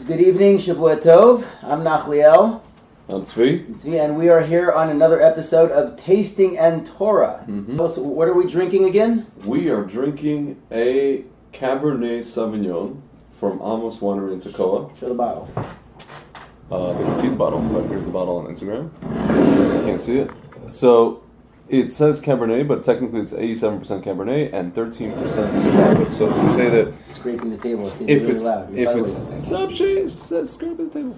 Good evening, Shavua Tov. I'm Nachliel. I'm Tzvi. And we are here on another episode of Tasting and Torah. So what are we drinking again? We are drinking a Cabernet Sauvignon from Amos Winery in Tekoa. Show the bottle. They can see the bottle, but here's the bottle on Instagram. You can't see it. So it says Cabernet, but technically it's 87% Cabernet and 13% Selavan. So we say that Scraping the table. It's if really it's loud. stop change, says scraping the table.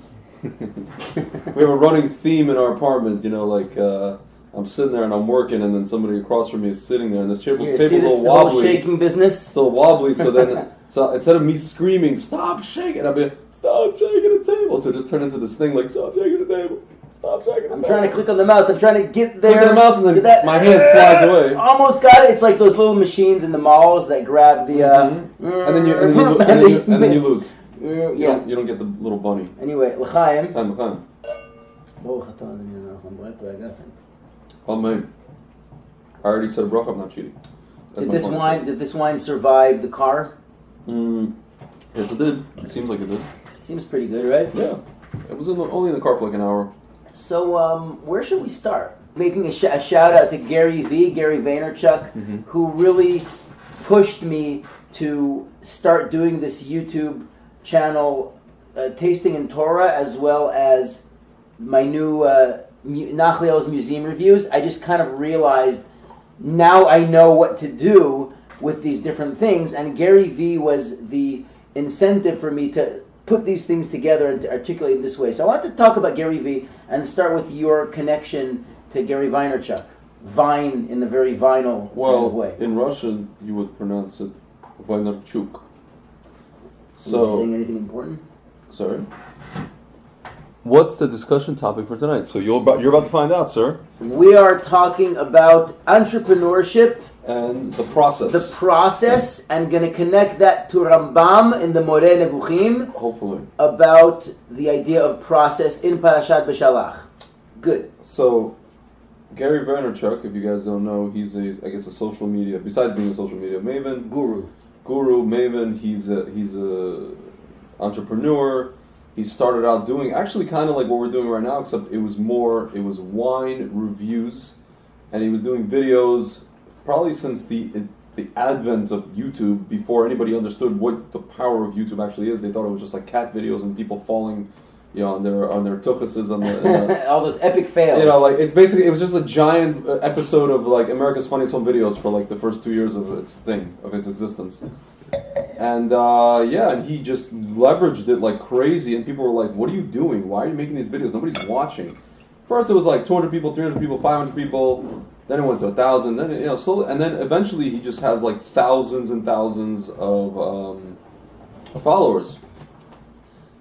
We have a running theme in our apartment. You know, like I'm sitting there and I'm working, and then somebody across from me is sitting there, and this table's a little wobbly. Shaking business. It's a little wobbly. So then, so instead of me screaming, "Stop shaking!" I'll be, "Stop shaking the table!" So it just turned into this thing like, "Stop shaking the table! Stop shaking the table!" I'm trying to click on the mouse. I'm trying to get there. Click on the mouse, and then my hand flies away. Almost got it. It's like those little machines in the malls that grab the. And then you lose. Yeah. You don't get the little bunny. Anyway, l'chaim. L'chaim. Amen. I already said bracha. I'm not cheating. Did this wine survive the car? Yes, it did. It seems like it did. Seems pretty good, right? Yeah. It was only in the car for like an hour. So, where should we start? Making a shout out to Gary Vaynerchuk, who really pushed me to start doing this YouTube channel, Tasting and Torah, as well as my new Nachliel's museum reviews. I just kind of realized now I know what to do with these different things, and Gary V was the incentive for me to put these things together and to articulate in this way. So I want to talk about Gary V and start with your connection to Gary Vaynerchuk. Vine in the very vinyl kind of way. In Russian, you would pronounce it Vaynerchuk. So, saying anything important? Sorry? What's the discussion topic for tonight? So you're about to find out, sir. We are talking about entrepreneurship. And the process. The process, and going to connect that to Rambam in the Moreh Nevuchim. Hopefully. About the idea of process in Parashat Beshalach. Good. So, Gary Vaynerchuk, if you guys don't know, he's a social media, besides being a social media maven. Guru, maven, he's a entrepreneur. He started out doing actually kind of like what we're doing right now, except it was wine reviews, and he was doing videos probably since the advent of YouTube, before anybody understood what the power of YouTube actually is. They thought it was just like cat videos and people falling, you know, on their tuchuses on the all those epic fails. You know, like it was just a giant episode of like America's Funniest Home Videos for like the first 2 years of its existence. And and he just leveraged it like crazy, and people were like, "What are you doing? Why are you making these videos? Nobody's watching." First, it was like 200 people, 300 people, 500 people. Then it went to 1,000. Then and then eventually he just has like thousands and thousands of followers.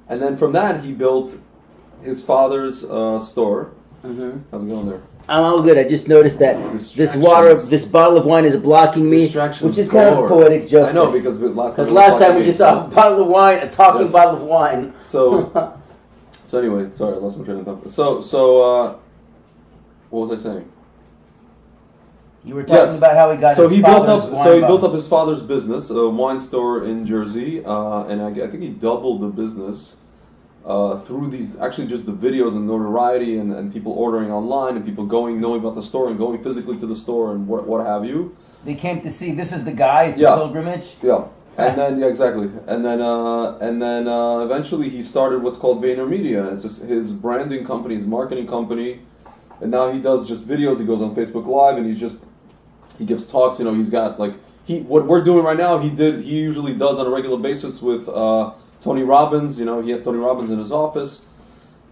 And then from that, he built his father's store. How's it going there? I'm all good. I just noticed that this bottle of wine is blocking me, which is kind of poetic justice. I know, because last time we just saw a bottle of wine, a talking bottle of wine. So anyway, sorry, I lost my train of thought. So what was I saying? You were talking about how he got his father's wine. So he built up his father's business, a wine store in Jersey, and I think he doubled the business through these, actually just the videos and notoriety and people ordering online and people knowing about the store and going physically to the store and what have you. They came to see, this is the guy, it's a pilgrimage? Yeah. And then, exactly. And then eventually he started what's called VaynerMedia. It's just his branding company, his marketing company. And now he does just videos. He goes on Facebook Live and he gives talks. You know, he's got like, what we're doing right now, he usually does on a regular basis with Tony Robbins. You know, he has Tony Robbins in his office.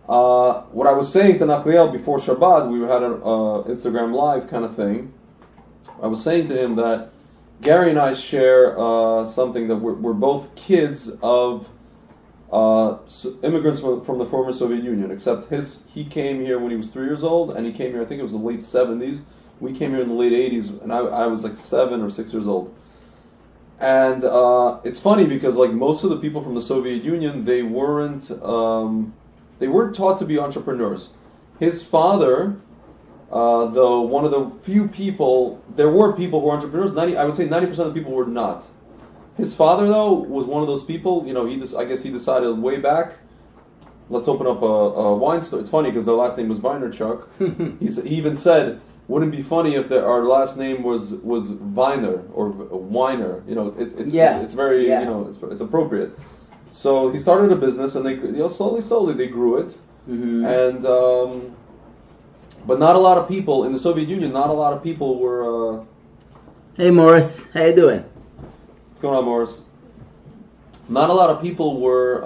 What I was saying to Nachliel before Shabbat, we had an Instagram Live kind of thing. I was saying to him that Gary and I share something, that we're both kids of immigrants from the former Soviet Union, except he came here when he was 3 years old, and he came here, I think it was the late 70s. We came here in the late 80s, and I was like 7 or 6 years old. And it's funny because like most of the people from the Soviet Union, they weren't taught to be entrepreneurs. His father, though one of the few people, there were people who were entrepreneurs. I would say 90% of the people were not. His father, though, was one of those people. I guess he decided way back, let's open up a wine store. It's funny because their last name was Weinerchuk. He even said, wouldn't it be funny if our last name was Weiner or Weiner? It's very it's appropriate. So he started a business, and they slowly they grew it, and but not a lot of people in the Soviet Union. Not a lot of people were. Hey Morris, how you doing? What's going on, Morris? Not a lot of people were,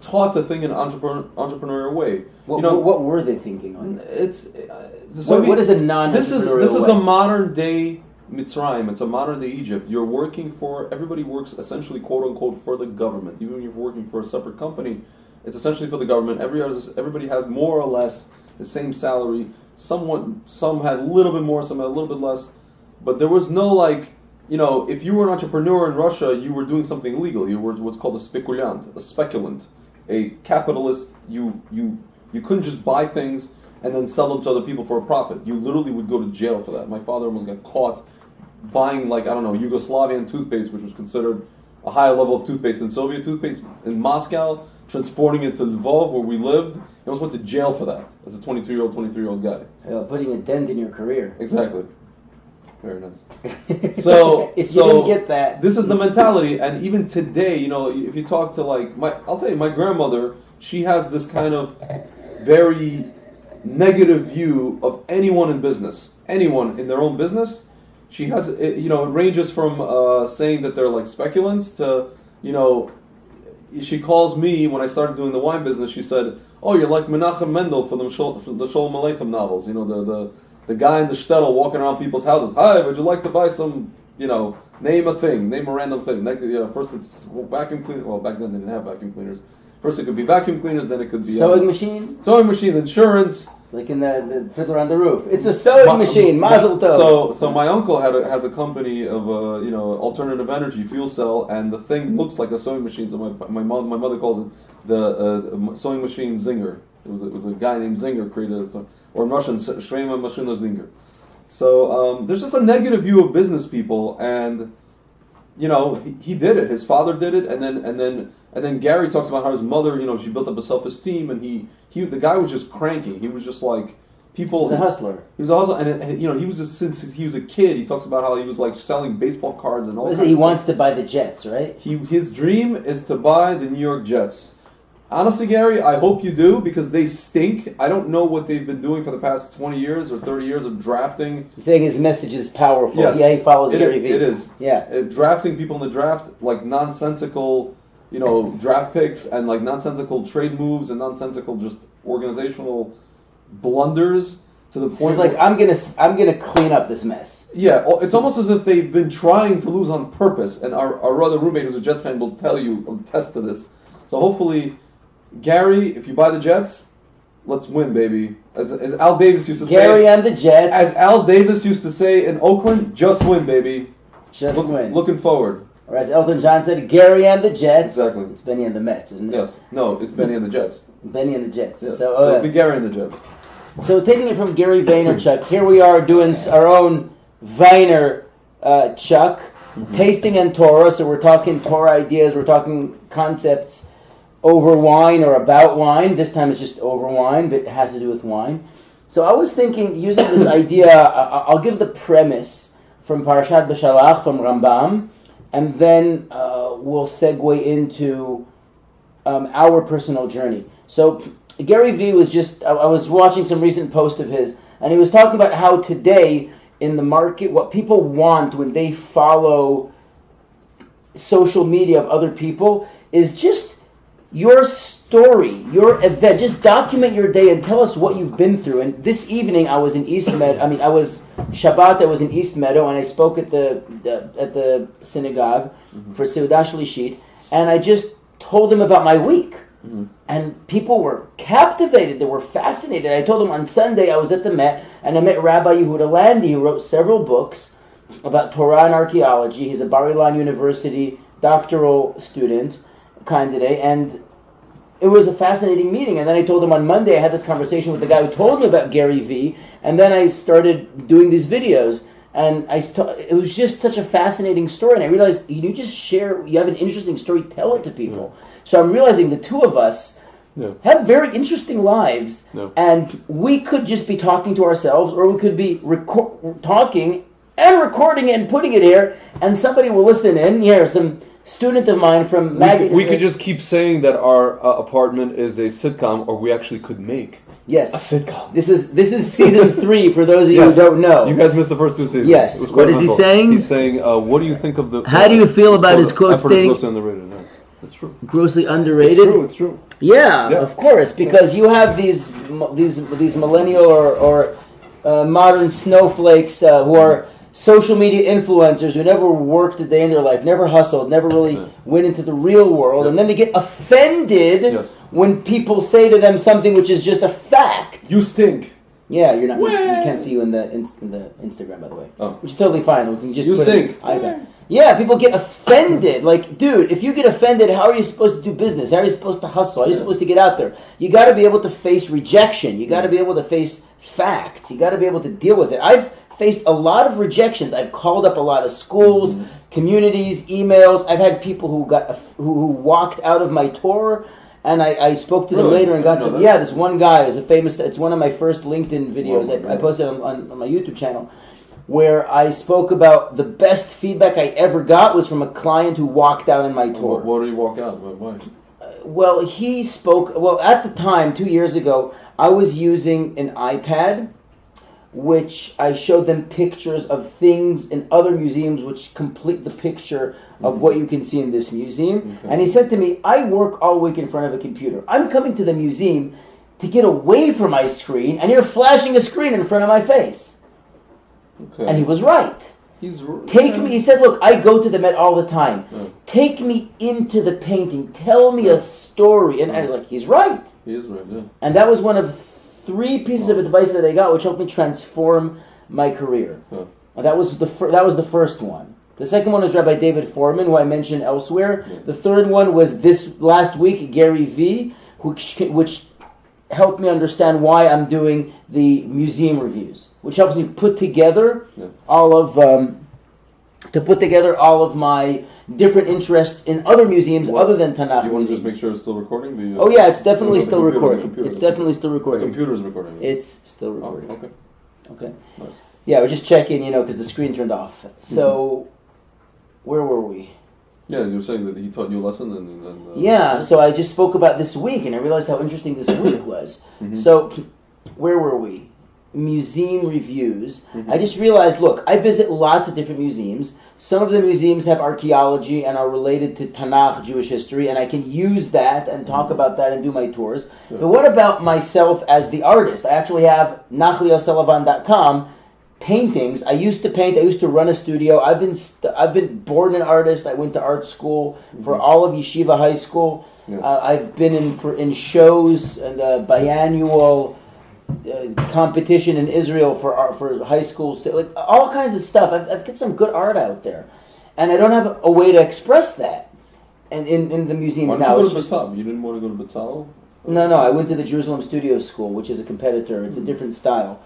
taught to think in an entrepreneurial way. What were they thinking on? What is a non-entrepreneurial This is a modern day Mitzrayim. It's a modern day Egypt. Everybody works essentially, quote unquote, for the government. Even when you're working for a separate company, it's essentially for the government. Everybody has more or less the same salary. Some had a little bit more, some had a little bit less. But there was no if you were an entrepreneur in Russia, you were doing something illegal. You were what's called a speculant, a capitalist. You couldn't just buy things and then sell them to other people for a profit. You literally would go to jail for that. My father almost got caught buying Yugoslavian toothpaste, which was considered a higher level of toothpaste than Soviet toothpaste in Moscow, transporting it to Lvov where we lived. He almost went to jail for that as a 22-year-old, 23-year-old guy. Putting a dent in your career. Exactly. Very nice. So you didn't get that. This is the mentality, and even today, if you talk to I'll tell you, my grandmother, she has this kind of very negative view of anyone in business, anyone in their own business. She has, it ranges from saying that they're like speculants to, she calls me when I started doing the wine business. She said, "Oh, you're like Menachem Mendel from the Sholem Aleichem novels. The guy in the shtetl walking around people's houses. Hi, would you like to buy some, name a thing, name a random thing. First it's vacuum cleaner. Well, back then they didn't have vacuum cleaners. First it could be vacuum cleaners, then it could be sewing machine, insurance. Like in the Fiddler on the Roof. It's a sewing machine, Mazel Tov. So my uncle has a company of alternative energy fuel cell, and the thing looks like a sewing machine. So my mother calls it the sewing machine Zinger. It was a guy named Zinger created it. Or in Russian, Shreima Mashina Zinger. So there's just a negative view of business people, and he did it. His father did it, and then Gary talks about how his mother, she built up a self-esteem, and the guy was just cranky. He was just like people. He's a hustler. He was a hustler, and he was just, since he was a kid. He talks about how he was like selling baseball cards and all. He wants to buy the Jets, right? His dream is to buy the New York Jets. Honestly, Gary, I hope you do, because they stink. I don't know what they've been doing for the past 20 years or 30 years of drafting. He's saying his message is powerful. Yes, yeah, he follows Gary Vee. It is. Yeah. Drafting people in the draft, like nonsensical, draft picks and like nonsensical trade moves and nonsensical just organizational blunders to the point. So he's like, I'm gonna clean up this mess. Yeah, it's almost as if they've been trying to lose on purpose. And our other roommate, who's a Jets fan, will attest to this. So hopefully, Gary, if you buy the Jets, let's win, baby. As Al Davis used to say. Gary and the Jets. As Al Davis used to say in Oakland, just win, baby. Just win. Looking forward. Or as Elton John said, Gary and the Jets. Exactly. It's Benny and the Mets, isn't it? Yes. No, it's Benny and the Jets. Benny and the Jets. Yes. So it'll be Gary and the Jets. So taking it from Gary Vaynerchuk, here we are doing our own Vayner Chuck, tasting and Torah. So we're talking Torah ideas, we're talking concepts over wine or about wine. This time it's just over wine, but it has to do with wine. So I was thinking, using this idea, I'll give the premise from Parashat B'Shalach, from Rambam, and then we'll segue into our personal journey. So Gary Vee I was watching some recent post of his, and he was talking about how today in the market, what people want when they follow social media of other people is just your story, your event. Just document your day and tell us what you've been through. And this evening I was in East Meadow. I was in East Meadow, and I spoke at the synagogue for Seudah Shlishit, and I just told them about my week. And people were captivated. They were fascinated. I told them on Sunday I was at the Met, and I met Rabbi Yehuda Landy, who wrote several books about Torah and archaeology. He's a Bar Ilan University doctoral student, candidate, and it was a fascinating meeting. And then I told him on Monday I had this conversation with the guy who told me about Gary Vee, and then I started doing these videos. And it was just such a fascinating story, and I realized you have an interesting story, tell it to people. Yeah. So I'm realizing the two of us have very interesting lives, and we could just be talking to ourselves, or we could be talking and recording it and putting it here, and somebody will listen in. Here, some student of mine from we could just keep saying that our apartment is a sitcom, or we actually could make a sitcom. This is season 3 for those of you who don't know. You guys missed the first 2 seasons. Yes. What is he saying? He's saying, what do you think of the... How do you feel about his quote stating... Grossly underrated. No, that's true. Grossly underrated? It's true. Yeah, of course, because you have these millennial or modern snowflakes who are social media influencers who never worked a day in their life, never hustled, never really went into the real world, and then they get offended when people say to them something which is just a fact. You stink. Yeah, you're not. We can't see you in the Instagram, by the way. Oh. Which is totally fine. We can just you stink. Yeah, people get offended. Like, dude, if you get offended, how are you supposed to do business? How are you supposed to hustle? How are you supposed to get out there? You got to be able to face rejection. You got to be able to face facts. You got to be able to deal with it. I've faced a lot of rejections. I've called up a lot of schools, communities, emails. I've had people who walked out of my tour, and I spoke to them later and got some. Yeah, this one guy is a famous. It's one of my first LinkedIn videos. I posted on my YouTube channel, where I spoke about the best feedback I ever got was from a client who walked out in my tour. Why did he walk out? Why? Well, he spoke. Well, at the time, 2 years ago, I was using an iPad, which I showed them pictures of things in other museums which complete the picture of what you can see in this museum. Okay. And he said to me, I work all week in front of a computer. I'm coming to the museum to get away from my screen, and you're flashing a screen in front of my face. Okay. And he was right. Take me, he said, look, I go to the Met all the time. Take me into the painting. Tell me a story. And I was like, he's right. He is right, yeah. And that was one of 3 pieces of advice that I got, which helped me transform my career. That was the first one. The second one was Rabbi David Foreman, who I mentioned elsewhere. The third one was this last week, Gary V, which helped me understand why I'm doing the museum reviews, which helps me put together all of my different interests in other museums other than Tanakh museums. You want to just make sure it's still recording? Oh yeah, it's definitely still recording. It's definitely still recording. The computer's recording. It's still recording. Oh, okay. Nice. Yeah, we're just checking, because the screen turned off. So, where were we? Yeah, you were saying that he taught you a lesson, and yeah. So I just spoke about this week, and I realized how interesting this week was. So, where were we? Museum reviews. I just realized, look, I visit lots of different museums. Some of the museums have archaeology and are related to Tanakh, Jewish history, and I can use that and talk about that and do my tours. But what about myself as the artist? I actually have NachlielSelavan.com paintings. I used to paint. I used to run a studio. I've been born an artist. I went to art school for all of Yeshiva High School. I've been in shows and biannual competition in Israel for high schools, like all kinds of stuff. I've got some good art out there, and I don't have a way to express that. And in the museums now. Why did you go to B'Tzal? You didn't want to go to B'Tzal? No. I went to the Jerusalem Studio School, which is a competitor. It's a different style.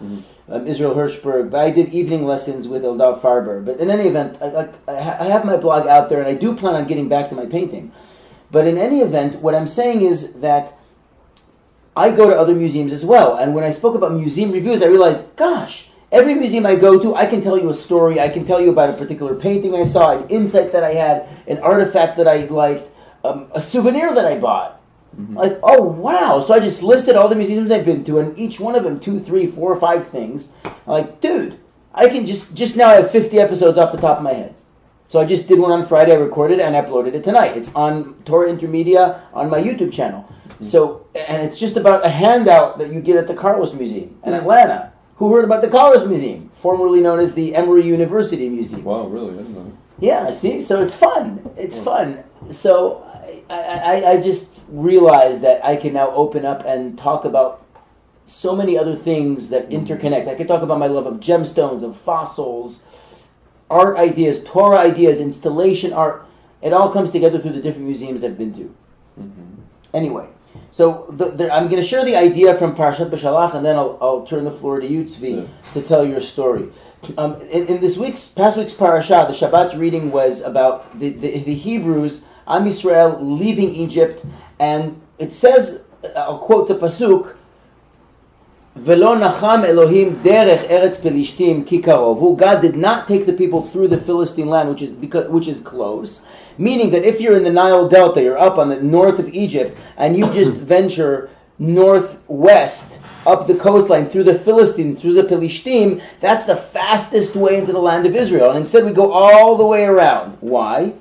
Israel Hirschberg. But I did evening lessons with Eldar Farber. But in any event, I have my blog out there, and I do plan on getting back to my painting. But in any event, what I'm saying is that I go to other museums as well. And when I spoke about museum reviews, I realized, gosh, every museum I go to, I can tell you a story. I can tell you about a particular painting I saw, an insight that I had, an artifact that I liked, a souvenir that I bought. Like, oh, wow. So I just listed all the museums I've been to, and each one of them 2, 3, 4, 5 things. I'm like, dude, I can just now have 50 episodes off the top of my head. So I just did one on Friday, I recorded it, and uploaded it tonight. It's on Torah Intermedia on my YouTube channel. So, and it's just about a handout that you get at the Carlos Museum in Atlanta. Who heard about the Carlos Museum? Formerly known as the Emory University Museum. Wow, really? I didn't know. Yeah, see? So it's fun. It's fun. So I just realized that I can now open up and talk about so many other things that interconnect. I could talk about my love of gemstones, of fossils, art ideas, Torah ideas, installation art. It all comes together through the different museums I've been to. Anyway, so I'm going to share the idea from Parashat B'Shalach, and then I'll turn the floor to you, Tzvi, to tell your story. In this past week's parasha, the Shabbat's reading was about the Hebrews, Am Yisrael, leaving Egypt, and it says, I'll quote the pasuk, "Velo nacham Elohim derech eretz Pelishtim ki karovu." God did not take the people through the Philistine land, which is close. Meaning that if you're in the Nile Delta, you're up on the north of Egypt, and you just venture northwest up the coastline through the Philistines, through the Pelishtim, that's the fastest way into the land of Israel. And instead we go all the way around. Why?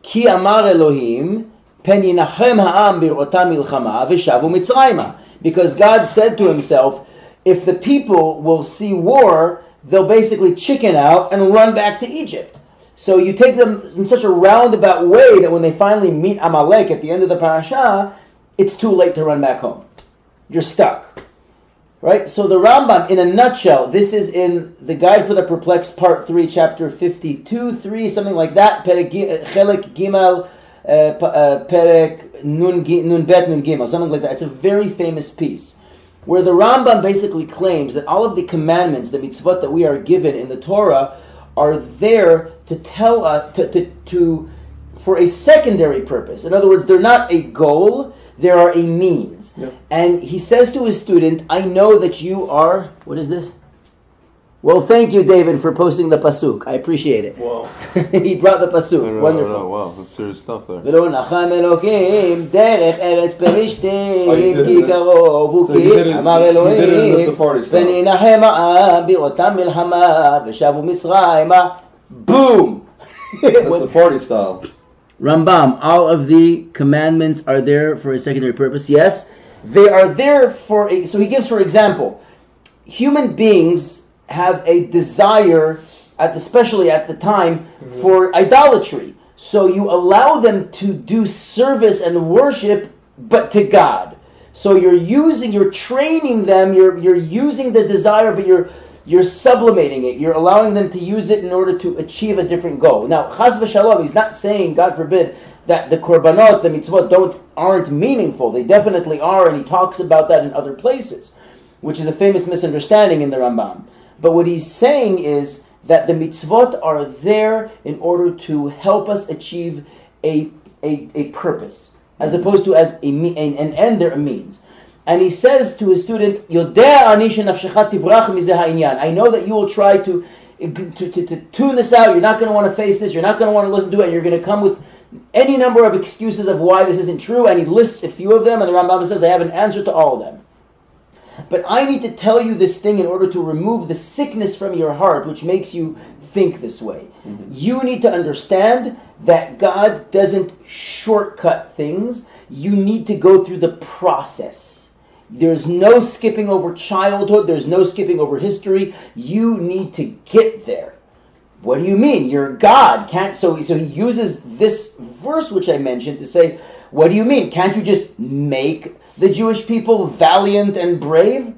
Ki amar Elohim pen yinachem ha'am bir'otam milchama v'shavu mitzrayma. Because God said to himself, if the people will see war, they'll basically chicken out and run back to Egypt. So you take them in such a roundabout way that when they finally meet Amalek at the end of the parasha, it's too late to run back home. You're stuck. Right? So the Rambam, in a nutshell, this is in the Guide for the Perplexed, Part 3, Chapter 52, 3, something like that, Chelek Gimel, Perek Nun Bet Nun Gimel, something like that. It's a very famous piece, where the Rambam basically claims that all of the commandments, the mitzvot that we are given in the Torah, are there to tell us, for a secondary purpose. In other words, they're not a goal, they are a means. Yep. And he says to his student, I know that you are, what is this? Well, thank you, David, for posting the pasuk. I appreciate it. Wow. He brought the pasuk. Wonderful. No, wow, that's serious stuff there. So he did it in the Safari style. Boom! That's the party style. Rambam, all of the commandments are there for a secondary purpose. Yes, they are there for a... So he gives, for example, human beings have a desire, especially at the time, for idolatry. So you allow them to do service and worship, but to God. So you're training them, you're using the desire, but you're sublimating it. You're allowing them to use it in order to achieve a different goal. Now, chas v'shalom, he's not saying, God forbid, that the korbanot, the mitzvot, aren't meaningful. They definitely are, and he talks about that in other places, which is a famous misunderstanding in the Rambam. But what he's saying is that the mitzvot are there in order to help us achieve a purpose, as opposed to as an end, they're a means. And he says to his student, I know that you will try to tune this out. You're not going to want to face this. You're not going to want to listen to it. And you're going to come with any number of excuses of why this isn't true. And he lists a few of them. And the Rambam says, I have an answer to all of them. But I need to tell you this thing in order to remove the sickness from your heart, which makes you think this way. Mm-hmm. You need to understand that God doesn't shortcut things. You need to go through the process. There's no skipping over childhood. There's no skipping over history. You need to get there. What do you mean? You're God. So he uses this verse which I mentioned to say, what do you mean? Can't you just make the Jewish people valiant and brave?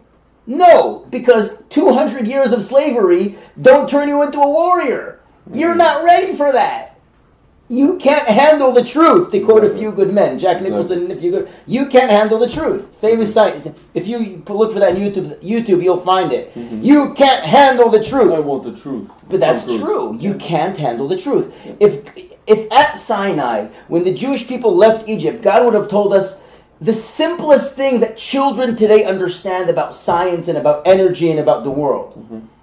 No, because 200 years of slavery don't turn you into a warrior. You're not ready for that. You can't handle the truth, to quote a few good men. Jack Nicholson, you can't handle the truth. Famous site. If you look for that on YouTube, you'll find it. Mm-hmm. You can't handle the truth. I want the truth. But that's true. You can't handle the truth. Yeah. If at Sinai, when the Jewish people left Egypt, God would have told us the simplest thing that children today understand about science and about energy and about the world,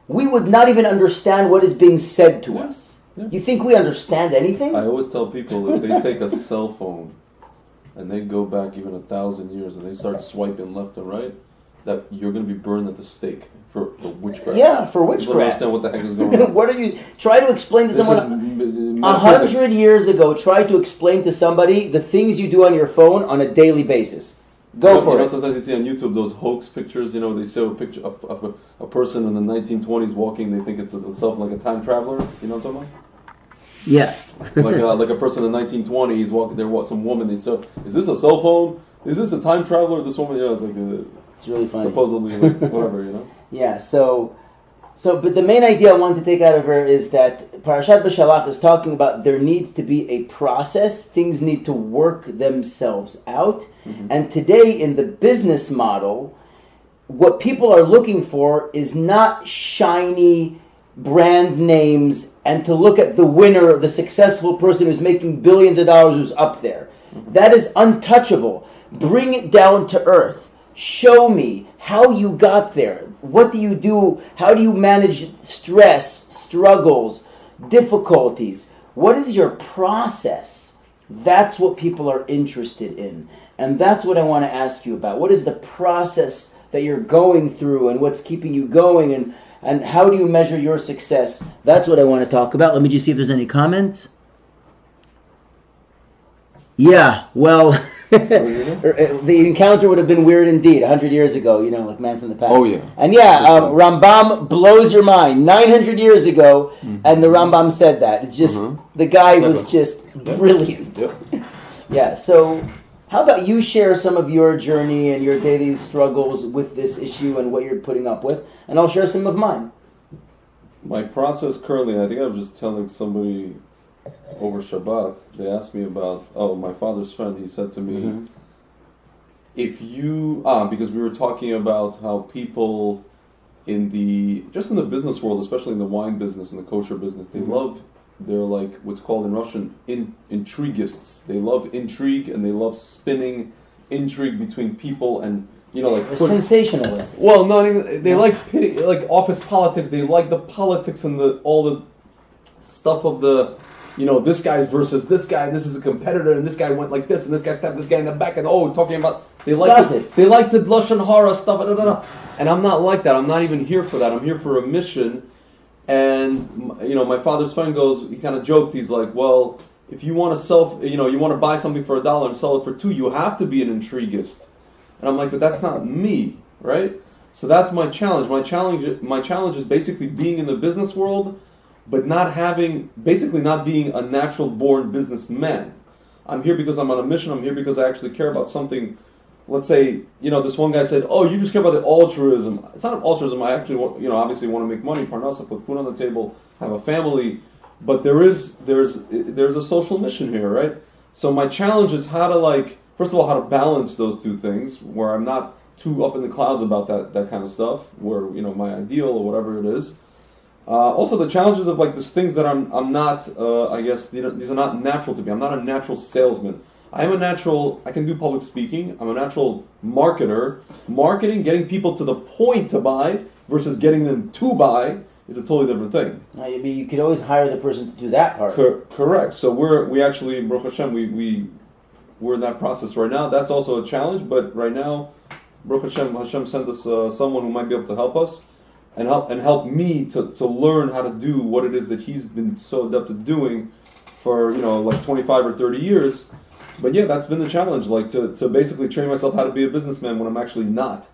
we would not even understand what is being said to us. Yeah. You think we understand anything? I always tell people if they take a cell phone and they go back even 1,000 years and they start swiping left and right, that you're going to be burned at the stake for witchcraft. Yeah, for witchcraft. You don't understand what the heck is going on. What are you... Try to explain to someone... 100 years ago, try to explain to somebody the things you do on your phone on a daily basis. Go for it. Sometimes you see on YouTube those hoax pictures, they show a picture of a person in the 1920s walking, they think it's something like a time traveler. You know what I'm talking about? Yeah. like a person in the 1920s walking there, some woman, they say, is this a cell phone? Is this a time traveler? This woman, it's like it's really funny. Supposedly, whatever, Yeah, but the main idea I wanted to take out of her is that Parashat B'Shalach is talking about there needs to be a process. Things need to work themselves out. Mm-hmm. And today in the business model, what people are looking for is not shiny brand names and to look at the winner, the successful person who's making billions of dollars who's up there. That is untouchable. Bring it down to earth. Show me how you got there. What do you do? How do you manage stress, struggles, difficulties? What is your process? That's what people are interested in. And that's what I want to ask you about. What is the process that you're going through and what's keeping you going and how do you measure your success? That's what I want to talk about. Let me just see if there's any comments. Yeah, well, the encounter would have been weird indeed 100 years ago, like Man from the Past. Oh, yeah. And Rambam blows your mind. 900 years ago, and the Rambam said that. It's just, the guy was just brilliant. Yep. Yeah, so how about you share some of your journey and your daily struggles with this issue and what you're putting up with, and I'll share some of mine. My process currently, I think I was just telling somebody over Shabbat, they asked me about, my father's friend, he said to me, if you, because we were talking about how people in the business world, especially in the wine business and the kosher business, they're like what's called in Russian intriguists. They love intrigue and they love spinning intrigue between people and sensationalists. Well, not even they like office politics. They like the politics and all the stuff of the this guy's versus this guy. This is a competitor, and this guy went like this, and this guy stabbed this guy in the back, and talking about they like the lashon hara stuff. And I'm not like that. I'm not even here for that. I'm here for a mission. And my father's friend he kind of joked. He's like, well, if you want to sell, you want to buy something for $1 and sell it for $2, you have to be an intriguist. And I'm like, but that's not me, right? So that's my challenge. My challenge is basically being in the business world, but not being a natural born businessman. I'm here because I'm on a mission. I'm here because I actually care about something. Let's say, this one guy said, you just care about the altruism. It's not an altruism. I actually want, obviously want to make money, parnasa, put food on the table, have a family. But there's a social mission here, right? So my challenge is how to balance those two things, where I'm not too up in the clouds about that kind of stuff, where, my ideal or whatever it is. Also the challenges of these things that I'm not, I guess, these are not natural to me. I'm not a natural salesman. I can do public speaking. I'm a natural marketer. Marketing, getting people to the point to buy versus getting them to buy is a totally different thing. You could always hire the person to do that part. Correct. So we actually, Baruch Hashem, we're in that process right now. That's also a challenge, but right now, Baruch Hashem sent us someone who might be able to help us and help me to learn how to do what it is that he's been so adept at doing for 25 or 30 years. But yeah, that's been the challenge, to basically train myself how to be a businessman when I'm actually not.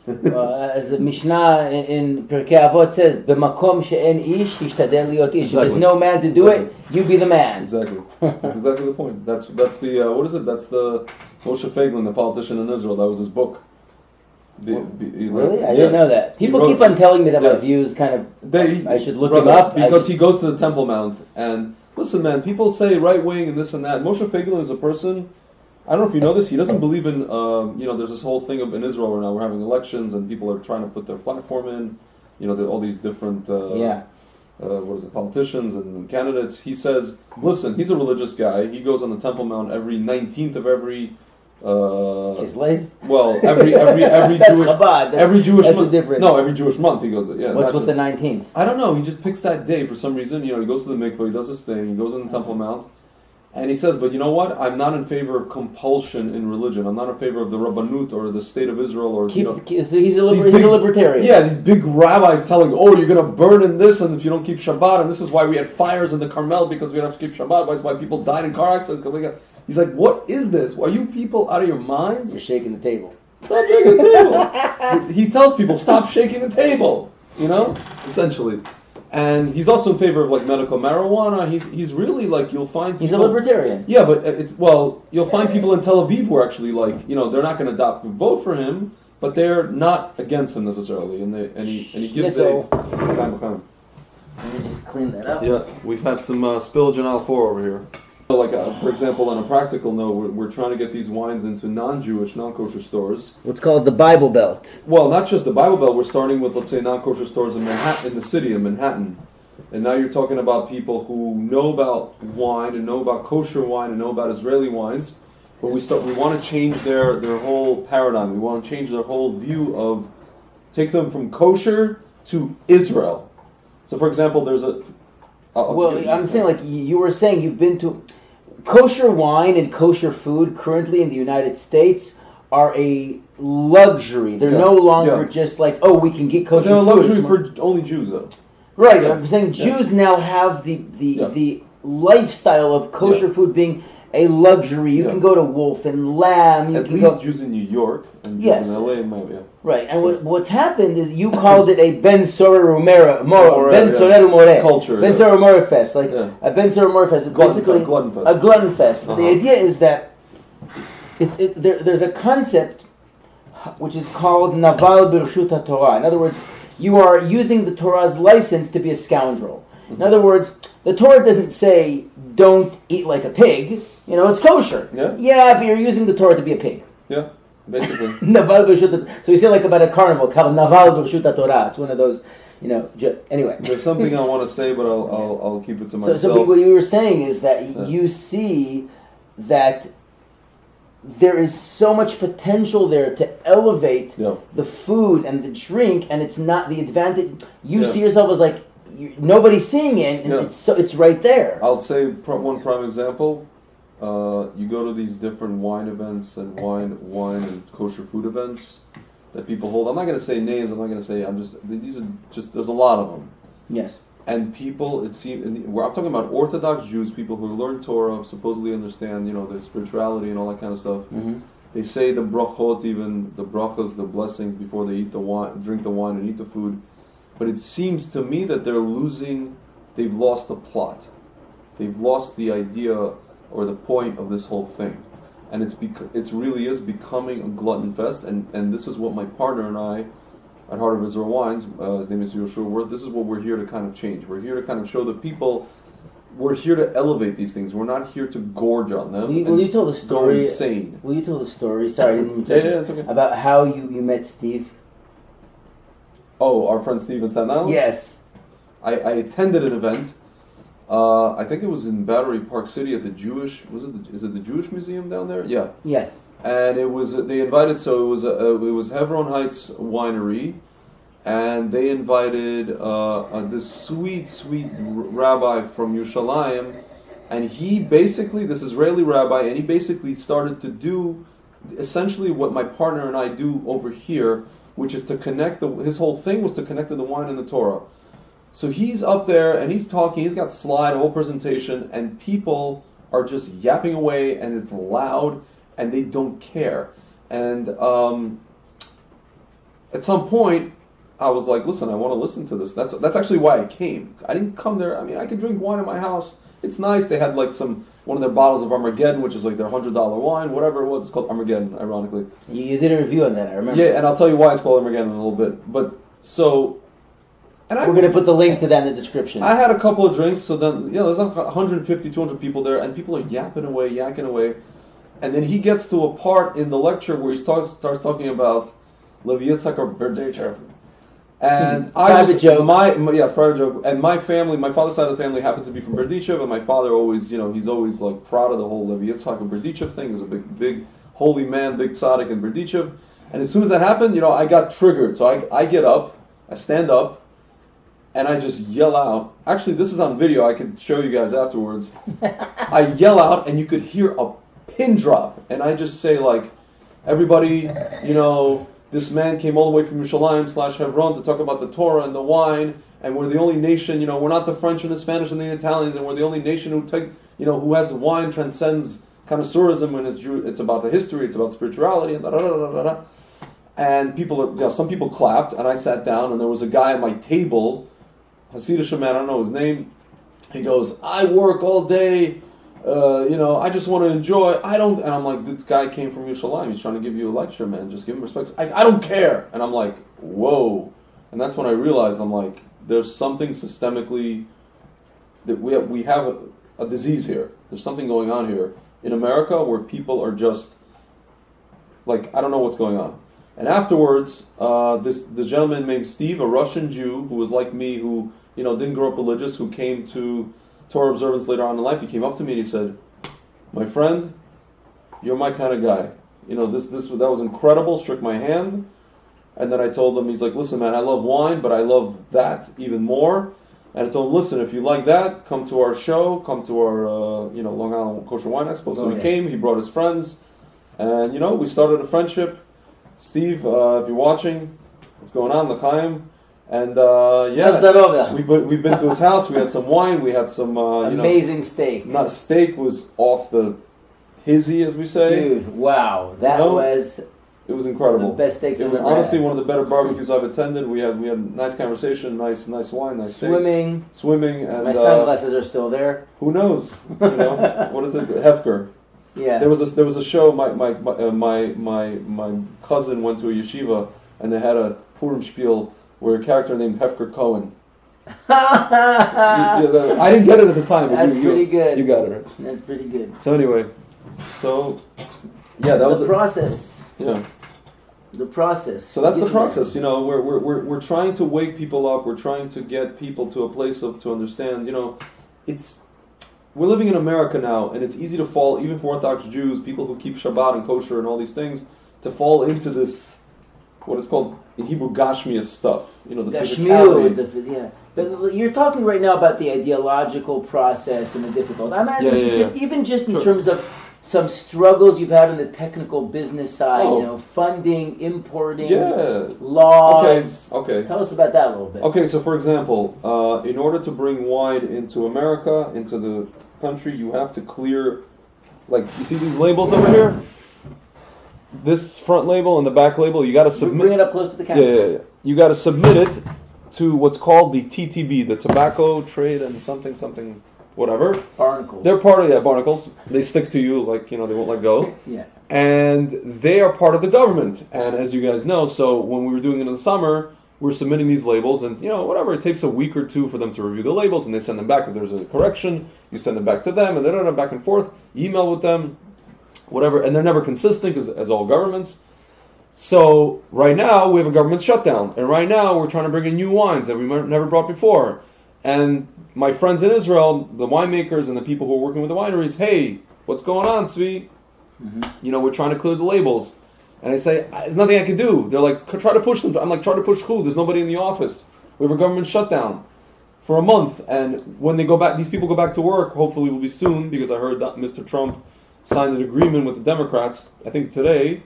As the Mishnah in Pirkei Avot says, "B'makom she'en ish, hishtadel liot ish." If there's no man to do it, you be the man. Exactly. That's exactly the point. That's the what is it? That's the Moshe Feiglin, the politician in Israel. That was his book. Really? I didn't know that. People keep on telling me that my views I should look him up. Because he goes to the Temple Mount. And listen, man, people say right wing and this and that. Moshe Feiglin is a person, I don't know if you know this, he doesn't believe in, there's this whole thing in Israel right now. We're having elections and people are trying to put their platform in, all these different, politicians and candidates. He says, listen, he's a religious guy. He goes on the Temple Mount every 19th of every Kislev? Well, every that's Jewish Chabad. every Jewish that's month. A different. No, every Jewish month he goes. Yeah. What's with the 19th? I don't know. He just picks that day for some reason. He goes to the mikveh. He does his thing. He goes in the Temple Mount, and he says, "But you know what? I'm not in favor of compulsion in religion. I'm not in favor of the Rabbanut or the state of Israel or." So he's a libertarian. Yeah, these big rabbis telling, "Oh, you're going to burn in this, and if you don't keep Shabbat, and this is why we had fires in the Carmel because we have to keep Shabbat. That's why people died in car accidents." He's like, what is this? Are you people out of your minds? You're shaking the table. Stop shaking the table. He tells people, stop shaking the table. Essentially. And he's also in favor of medical marijuana. He's really you'll find people, he's a libertarian. Yeah, but you'll find people in Tel Aviv who are actually they're not going to vote for him, but they're not against him necessarily. And he gives Let me just clean that up. Yeah, we've had some spillage in aisle 4 over here. So like, for example, on a practical note, we're trying to get these wines into non-Jewish, non-kosher stores. What's called the Bible Belt. Well, not just the Bible Belt. We're starting with, let's say, non-kosher stores in Manhattan, in the city of Manhattan. And now you're talking about people who know about wine and know about kosher wine and know about Israeli wines. But we want to change their whole paradigm. We want to change their whole view of, take them from kosher to Israel. So, for example, there's a... I'm saying, like you were saying, you've been to... Kosher wine and kosher food currently in the United States are a luxury. They're no longer just like, oh, we can get kosher food. They're a luxury for only Jews, though. Right, I'm saying Jews now have the lifestyle of kosher food being a luxury. You can go to Wolf and Lamb. At least Jews in New York and Jews in LA and Miami. Right, and what's happened is you called it a Ben Sorer More culture, Ben Sorer More Fest, like a Ben Sorer More Fest, basically a glutton fest. But the idea is that there's a concept which is called Naval Birshut HaTorah. In other words, you are using the Torah's license to be a scoundrel. In other words, the Torah doesn't say don't eat like a pig. You know, it's kosher. Yeah, but you're using the Torah to be a pig. Yeah, basically. Naval Birshut. So we say like about a carnival called Naval Birshut HaTorah. It's one of those, you know. Anyway, there's something I want to say, but I'll keep it to myself. So what you were saying is that you see that there is so much potential there to elevate the food and the drink, and it's not the advantage. You see yourself as like nobody's seeing it, and it's right there. I'll say one prime example. You go to these different wine events and wine and kosher food events that people hold. I'm not going to say names. I'm not going to say. These are just. There's a lot of them. Yes. And people, it seems, I'm talking about Orthodox Jews, people who learn Torah, supposedly understand, their spirituality and all that kind of stuff. Mm-hmm. They say the brachot, even the brachas, the blessings before they eat the wine, drink the wine and eat the food. But it seems to me that they've lost the plot. They've lost the idea or the point of this whole thing. And it really is becoming a glutton fest. And this is what my partner and I, at Heart of Israel Wines, his name is Yoshua Worth, this is what we're here to kind of change. We're here to kind of show the people, we're here to elevate these things. We're not here to gorge on them. Will you tell the story? Go insane. Will you tell the story? Sorry, I didn't it's okay. About how you met Steve? Oh, our friend Steve in Staten Island? Yes. I attended an event. I think it was in Battery Park City at the Jewish, is it the Jewish Museum down there? Yeah. Yes. And it was it was Hebron Heights Winery, and they invited this sweet rabbi from Yerushalayim, and he basically, this Israeli rabbi, and he basically started to do essentially what my partner and I do over here, which is to connect his whole thing was to connect the wine and the Torah. So he's up there and he's talking, he's got slide, whole presentation, and people are just yapping away, and it's loud. And they don't care. And at some point, I was like, listen, I want to listen to this. That's actually why I came. I didn't come there. I mean, I can drink wine in my house. It's nice. They had like one of their bottles of Armageddon, which is like their $100 wine, whatever it was. It's called Armageddon, ironically. You did a review on that, I remember. Yeah, and I'll tell you why it's called Armageddon in a little bit. But so... We're going to put the link to that in the description. I had a couple of drinks, so then, there's like 150, 200 people there, and people are yakking away. And then he gets to a part in the lecture where he starts talking about Levi Yitzhak or Berdechev. And private joke. Private joke. And my family, my father's side of the family happens to be from Berdichev, and my father always, he's always like proud of the whole Levi Yitzhak and Berdichev thing. He was a big holy man, big tzaddik in Berdichev. And as soon as that happened, I got triggered. So I get up, I stand up, and I just yell out. Actually, this is on video. I could show you guys afterwards. I yell out, and you could hear a pin drop, and I just say like, everybody, this man came all the way from Yerushalayim / Hebron to talk about the Torah and the wine, and we're the only nation, we're not the French and the Spanish and the Italians, and we're the only nation who has wine transcends connoisseurism, and it's about the history, it's about spirituality, and da-da-da-da-da-da. And people, some people clapped, and I sat down, and there was a guy at my table, Hasidic man, I don't know his name. He goes, I work all day. I just want to enjoy. And I'm like, this guy came from Yerushalayim. He's trying to give you a lecture, man. Just give him respect. I don't care. And I'm like, whoa. And that's when I realized, I'm like, there's something systemically that we have a disease here. There's something going on here in America where people are just like, I don't know what's going on. And afterwards, this gentleman named Steve, a Russian Jew who was like me, who didn't grow up religious, who came to Torah observance later on in life, he came up to me and he said, "My friend, you're my kind of guy. That was incredible." Shook my hand, and then I told him, he's like, "Listen, man, I love wine, but I love that even more." And I told him, "Listen, if you like that, come to our show, come to our Long Island Kosher Wine Expo." So he came, he brought his friends, and we started a friendship. Steve, if you're watching, what's going on, L'chaim? And we've been to his house. We had some wine. We had some amazing steak. Steak was off the hizzy, as we say. Dude, wow, it was incredible. The best steaks. It was honestly one of the better barbecues I've attended. We had nice conversation, nice wine, nice swimming, and my sunglasses are still there. Who knows? What is it? Hefker. Yeah. There was a show. My cousin went to a yeshiva, and they had a Purim spiel where a character named Hefker Cohen. I didn't get it at the time. But That's pretty good. You got it right. That's pretty good. So anyway, that was the process. Yeah. The process. So that's the process. We're trying to wake people up. We're trying to get people to a place to understand. We're living in America now, and it's easy to fall, even for Orthodox Jews, people who keep Shabbat and kosher and all these things, to fall into this, what is called in Hebrew, gashmias stuff. The physicality. But you're talking right now about the ideological process and the difficulty. I'm interested, even just in terms of some struggles you've had on the technical business side, funding, importing, laws. Okay. Tell us about that a little bit. Okay, so for example, in order to bring wine into America, into the country, you have to clear, like, you see these labels over here? This front label and the back label, you got to submit. Bring it up close to the camera. Yeah. You got to submit it to what's called the TTB, the Tobacco Trade and something, whatever. Barnacles. They're part of barnacles. They stick to you like, they won't let go. Yeah. And they are part of the government. And as you guys know, so when we were doing it in the summer, we're submitting these labels, and whatever, it takes a week or two for them to review the labels, and they send them back. If there's a correction, you send them back to them, and they're back and forth, email with them, whatever, and they're never consistent, as all governments. So right now we have a government shutdown, and right now we're trying to bring in new wines that we never brought before. And my friends in Israel, the winemakers and the people who are working with the wineries, hey, what's going on, Tzvi? Mm-hmm. We're trying to clear the labels. And I say, there's nothing I can do. They're like, try to push them. I'm like, try to push who? There's nobody in the office. We have a government shutdown for a month. And when they go back, these people go back to work, hopefully it will be soon, because I heard that Mr. Trump signed an agreement with the Democrats, I think today.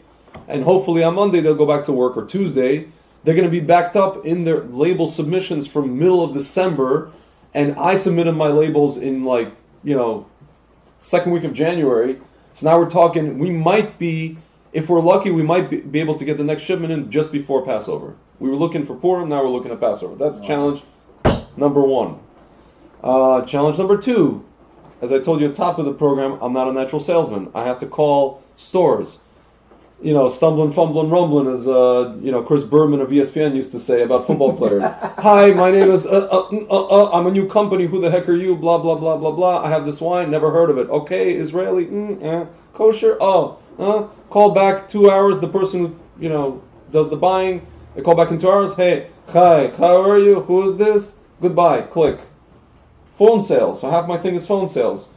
And hopefully on Monday they'll go back to work, or Tuesday. They're going to be backed up in their label submissions from middle of December. And I submitted my labels in second week of January. So now we're talking, we might be, if we're lucky, we might be able to get the next shipment in just before Passover. We were looking for Purim, now we're looking at Passover. That's challenge number one. Challenge number two, as I told you at the top of the program, I'm not a natural salesman. I have to call stores. Stumbling, fumbling, rumbling, as Chris Berman of ESPN used to say about football players. Hi, my name is, I'm a new company, who the heck are you, blah, blah, blah, blah, blah. I have this wine, never heard of it. Okay, Israeli, kosher, call back 2 hours, the person who, does the buying, they call back in 2 hours, hey, hi, how are you, who is this? Goodbye, click. Phone sales, so half my thing is phone sales.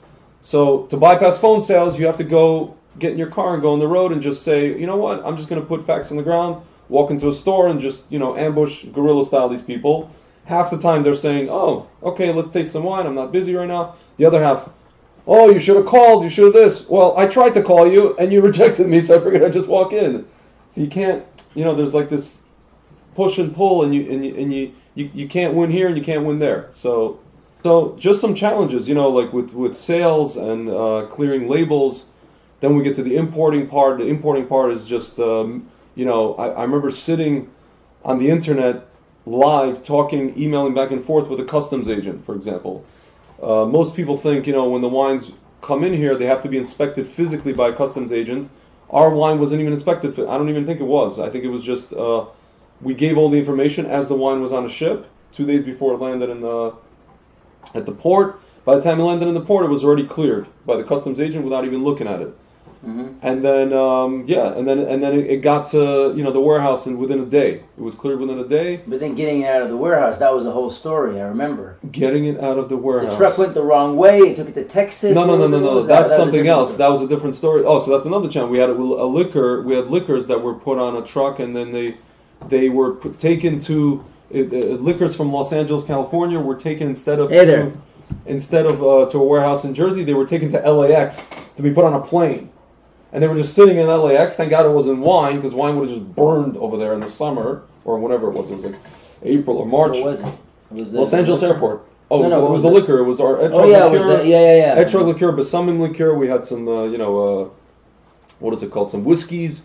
So to bypass phone sales, you have to go get in your car and go on the road and just say, you know what, I'm just going to put facts on the ground, walk into a store and just, ambush guerrilla style these people. Half the time they're saying, oh, okay, let's taste some wine, I'm not busy right now. The other half, oh, you should have called, you should have this. Well, I tried to call you and you rejected me, so I figured I'd just walk in. So you can't, there's like this push and pull, and you can't win here and you can't win there. So just some challenges, like with sales and clearing labels. Then we get to the importing part. The importing part is just, I remember sitting on the internet live, talking, emailing back and forth with a customs agent, for example. Most people think, when the wines come in here, they have to be inspected physically by a customs agent. Our wine wasn't even inspected. I don't even think it was. I think it was just, we gave all the information as the wine was on a ship, 2 days before it landed at the port. By the time it landed in the port, it was already cleared by the customs agent without even looking at it. And then it got to the warehouse, and within a day, it was cleared within a day. But then getting it out of the warehouse, that was the whole story. I remember Getting it out of the warehouse. the truck went the wrong way. It took it to Texas. No. That's something else. That was a different story. Oh, so that's another channel. We had a liquor. We had liquors that were put on a truck, and then they were taken to liquors from Los Angeles, California. Were taken instead of to a warehouse in Jersey. They were taken to LAX to be put on a plane. And they were just sitting in LAX. Thank God it wasn't wine, because wine would have just burned over there in the summer, or whatever it was. It was like April or March. What was it? It was Los Angeles Airport. Oh, No, it was the liquor. It was our Etrog Oh yeah, it liqueur. was the Etrog liqueur, Besamim liqueur. We had some, what is it called? Some whiskeys.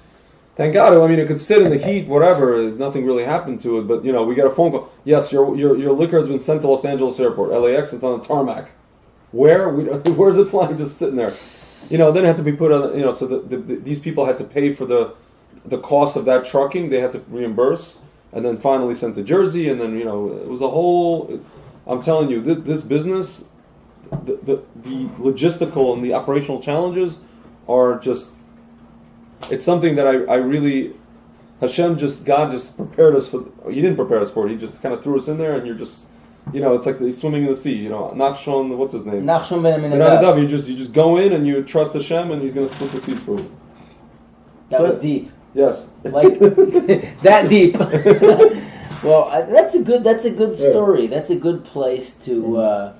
Thank God. I mean, it could sit in the heat, whatever. Nothing really happened to it. But we got a phone call. Yes, your liquor has been sent to Los Angeles Airport, LAX. It's on the tarmac. Where? Where's it flying? Just sitting there. Then it had to be put on. So these people had to pay for the cost of that trucking. They had to reimburse, and then finally sent to Jersey. And then it was a whole. I'm telling you, this business, the logistical and the operational challenges are just. It's something that I really, God just prepared us for. He didn't prepare us for it. He just kind of threw us in there, and you're just. It's like swimming in the sea. Nachshon, what's his name? Nachshon ben Aminadab. You just go in and you trust Hashem, and He's going to split the seas for you. That was deep. Yes. Like that deep. Well, that's a good story. That's a good place to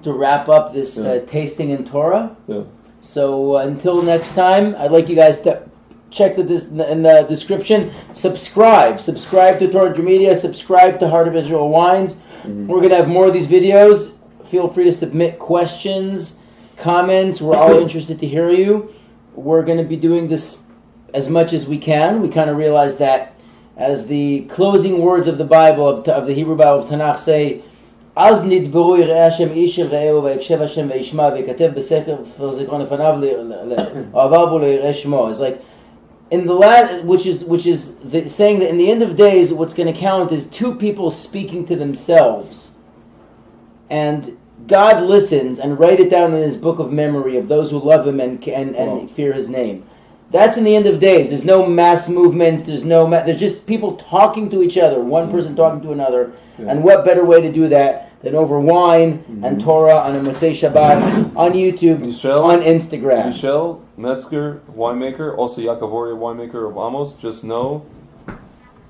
wrap up this tasting in Torah. Yeah. So until next time, I'd like you guys to check in the description. Subscribe to Torah Intermedia. Subscribe to Heart of Israel Wines. We're going to have more of these videos. Feel free to submit questions, comments. We're all interested to hear you. We're going to be doing this as much as we can. We kind of realize that as the closing words of the Bible, of the Hebrew Bible of Tanakh say, אז נדברו יראי השם איש אל רעהו ויקשב השם וישמע ויכתב בספר זיכרון לפניו אוהביו וליראי שמו. It's like in the last, which is saying that in the end of days, what's going to count is two people speaking to themselves, and God listens and write it down in His book of memory of those who love Him and fear His name. That's in the end of days. There's no mass movement. There's just people talking to each other. One person talking to another. Yeah. And what better way to do that than over wine and Torah on a Motzei Shabbat, on YouTube, on Instagram. Michelle Metzger, winemaker, also Yaakov winemaker of Amos. Just know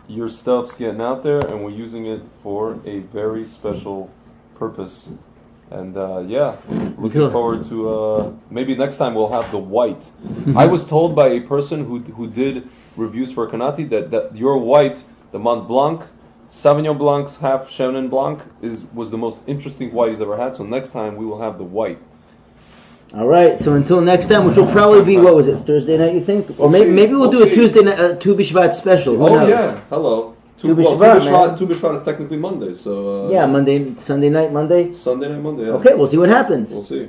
your stuff's getting out there, and we're using it for a very special purpose. And looking forward to maybe next time we'll have the white. I was told by a person who did reviews for Kanati that your white, the Mont Blanc, Sauvignon Blanc's half Chenin Blanc was the most interesting white he's ever had. So next time we will have the white. All right. So until next time, which will probably be Thursday night? You think, or maybe we'll do a Tuesday night, Tu B'Shvat special. Who knows? Yeah. Hello. Tu B'Shvat is technically Monday. So Monday, Sunday night, Monday. Sunday night, Monday. Yeah. Okay, we'll see what happens. We'll see.